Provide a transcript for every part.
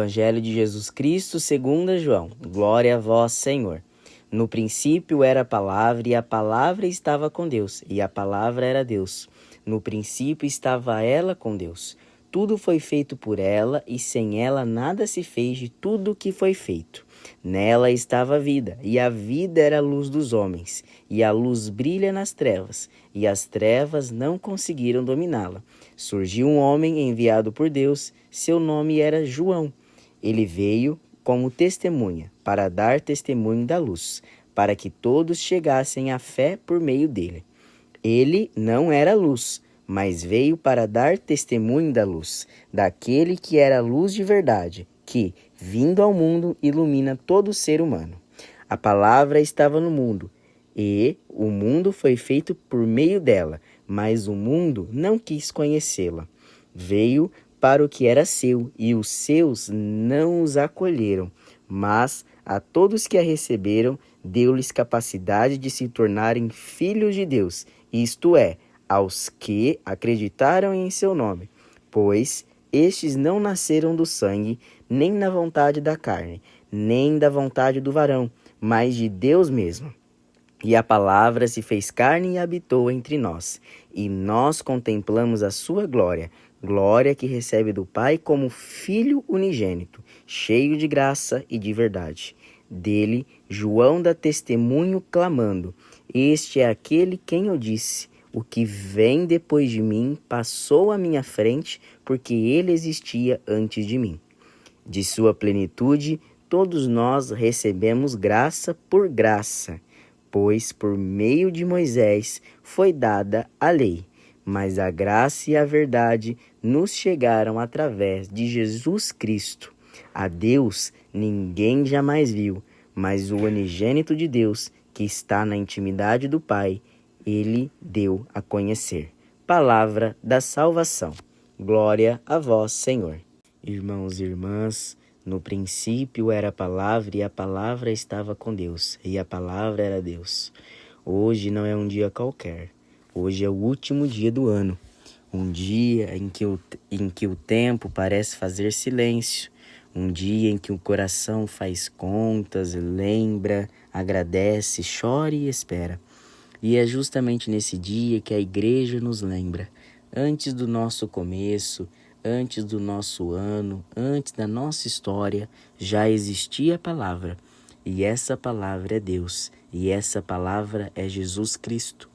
Evangelho de Jesus Cristo segundo João. Glória a vós, Senhor. No princípio era a palavra, e a palavra estava com Deus, e a palavra era Deus. No princípio estava ela com Deus. Tudo foi feito por ela, e sem ela nada se fez de tudo o que foi feito. Nela estava a vida, e a vida era a luz dos homens. E a luz brilha nas trevas, e as trevas não conseguiram dominá-la. Surgiu um homem enviado por Deus, seu nome era João. Ele veio como testemunha, para dar testemunho da luz, para que todos chegassem à fé por meio dele. Ele não era luz, mas veio para dar testemunho da luz, daquele que era a luz de verdade, que, vindo ao mundo, ilumina todo ser humano. A palavra estava no mundo, e o mundo foi feito por meio dela, mas o mundo não quis conhecê-la. Veio para o que era seu, e os seus não os acolheram. Mas a todos que a receberam, deu-lhes capacidade de se tornarem filhos de Deus, isto é, aos que acreditaram em seu nome. Pois estes não nasceram do sangue, nem da vontade da carne, nem da vontade do varão, mas de Deus mesmo. E a palavra se fez carne e habitou entre nós, e nós contemplamos a sua glória, glória que recebe do Pai como Filho unigênito, cheio de graça e de verdade. Dele, João dá testemunho clamando: Este é aquele quem eu disse, o que vem depois de mim passou à minha frente, porque ele existia antes de mim. De sua plenitude, todos nós recebemos graça por graça. Pois por meio de Moisés foi dada a lei, mas a graça e a verdade nos chegaram através de Jesus Cristo. A Deus ninguém jamais viu, mas o unigênito de Deus, que está na intimidade do Pai, ele deu a conhecer. Palavra da salvação. Glória a vós, Senhor. Irmãos e irmãs, no princípio era a palavra, e a palavra estava com Deus, e a palavra era Deus. Hoje não é um dia qualquer. Hoje é o último dia do ano. Um dia em que o tempo parece fazer silêncio. Um dia em que o coração faz contas, lembra, agradece, chora e espera. E é justamente nesse dia que a igreja nos lembra. Antes do nosso começo, antes do nosso ano, antes da nossa história, já existia a palavra. E essa palavra é Deus. E essa palavra é Jesus Cristo.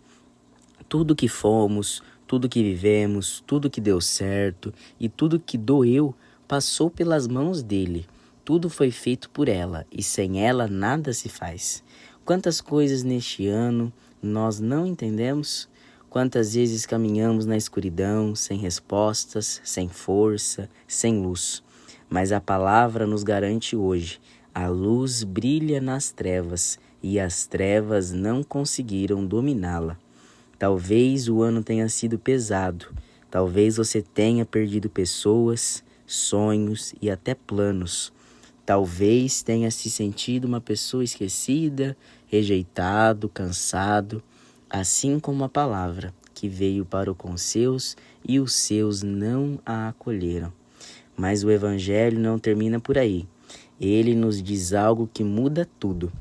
Tudo que fomos, tudo que vivemos, tudo que deu certo e tudo que doeu passou pelas mãos dele. Tudo foi feito por ela, e sem ela nada se faz. Quantas coisas neste ano nós não entendemos? Quantas vezes caminhamos na escuridão, sem respostas, sem força, sem luz. Mas a palavra nos garante hoje: a luz brilha nas trevas, e as trevas não conseguiram dominá-la. Talvez o ano tenha sido pesado, talvez você tenha perdido pessoas, sonhos e até planos. Talvez tenha se sentido uma pessoa esquecida, rejeitado, cansado, assim como a palavra que veio para os seus e os seus não a acolheram. Mas o Evangelho não termina por aí. Ele nos diz algo que muda tudo.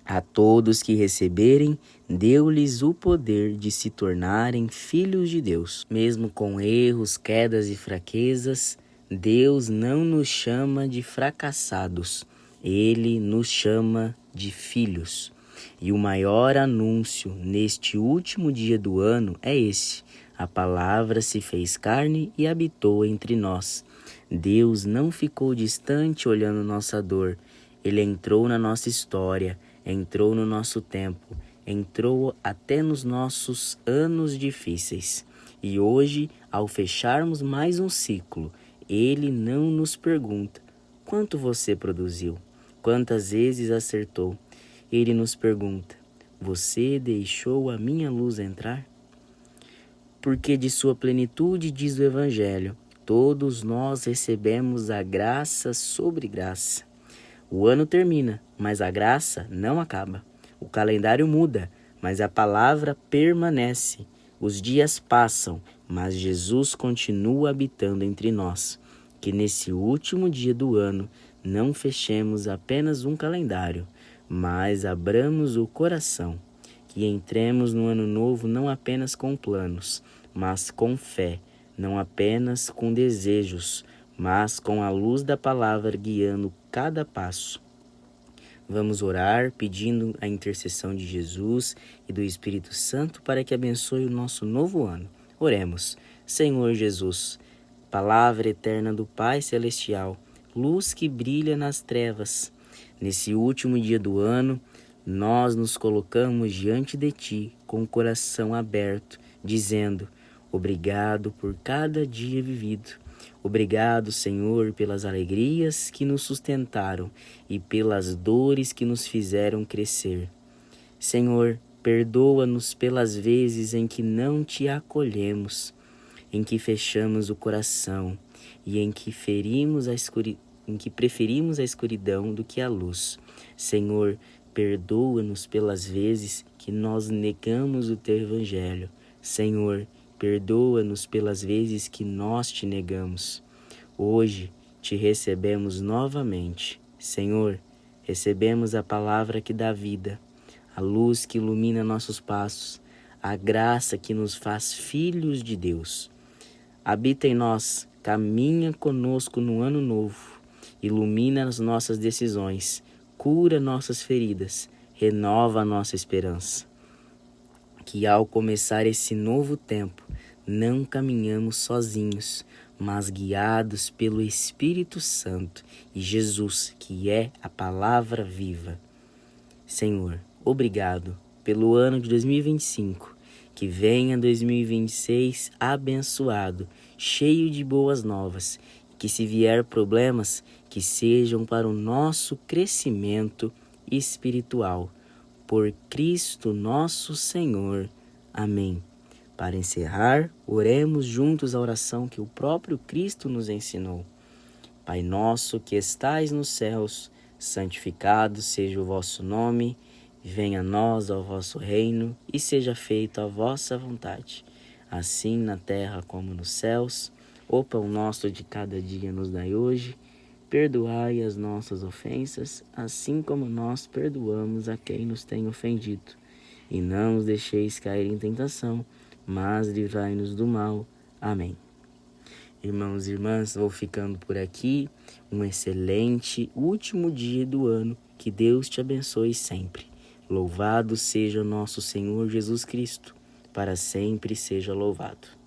A todos que receberem, deu-lhes o poder de se tornarem filhos de Deus. Mesmo com erros, quedas e fraquezas, Deus não nos chama de fracassados. Ele nos chama de filhos. E o maior anúncio neste último dia do ano é esse: a palavra se fez carne e habitou entre nós. Deus não ficou distante olhando nossa dor. Ele entrou na nossa história, entrou no nosso tempo, entrou até nos nossos anos difíceis. E hoje, ao fecharmos mais um ciclo, Ele não nos pergunta: quanto você produziu? Quantas vezes acertou? Ele nos pergunta: você deixou a minha luz entrar? Porque de sua plenitude, diz o Evangelho, todos nós recebemos a graça sobre graça. O ano termina, mas a graça não acaba. O calendário muda, mas a palavra permanece. Os dias passam, mas Jesus continua habitando entre nós. que nesse último dia do ano não fechemos apenas um calendário, mas abramos o coração, que entremos no ano novo não apenas com planos, mas com fé, não apenas com desejos, mas com a luz da palavra guiando cada passo. Vamos orar pedindo a intercessão de Jesus e do Espírito Santo para que abençoe o nosso novo ano. Oremos. Senhor Jesus, palavra eterna do Pai Celestial, luz que brilha nas trevas. Nesse último dia do ano, nós nos colocamos diante de Ti com o coração aberto, dizendo: obrigado por cada dia vivido. Obrigado, Senhor, pelas alegrias que nos sustentaram e pelas dores que nos fizeram crescer. Senhor, perdoa-nos pelas vezes em que não Te acolhemos, em que fechamos o coração e em que preferimos a escuridão do que a luz. Senhor, perdoa-nos pelas vezes que nós negamos o Teu Evangelho. Senhor, perdoa-nos pelas vezes que nós Te negamos. Hoje Te recebemos novamente. Senhor, recebemos a palavra que dá vida, a luz que ilumina nossos passos, a graça que nos faz filhos de Deus. Habita em nós, caminha conosco no ano novo, ilumina as nossas decisões, cura nossas feridas, renova a nossa esperança. Que ao começar esse novo tempo, não caminhamos sozinhos, mas guiados pelo Espírito Santo e Jesus, que é a palavra viva. Senhor, obrigado pelo ano de 2025, que venha 2026 abençoado, cheio de boas novas, e que se vier problemas, que sejam para o nosso crescimento espiritual. Por Cristo nosso Senhor. Amém. Para encerrar, oremos juntos a oração que o próprio Cristo nos ensinou. Pai nosso que estais nos céus, santificado seja o vosso nome, venha a nós o vosso reino e seja feita a vossa vontade, assim na terra como nos céus. O pão nosso de cada dia nos dai hoje. Perdoai as nossas ofensas, assim como nós perdoamos a quem nos tem ofendido. E não nos deixeis cair em tentação, mas livrai-nos do mal. Amém. Irmãos e irmãs, vou ficando por aqui. Um excelente último dia do ano. Que Deus te abençoe sempre. Louvado seja nosso Senhor Jesus Cristo. Para sempre seja louvado.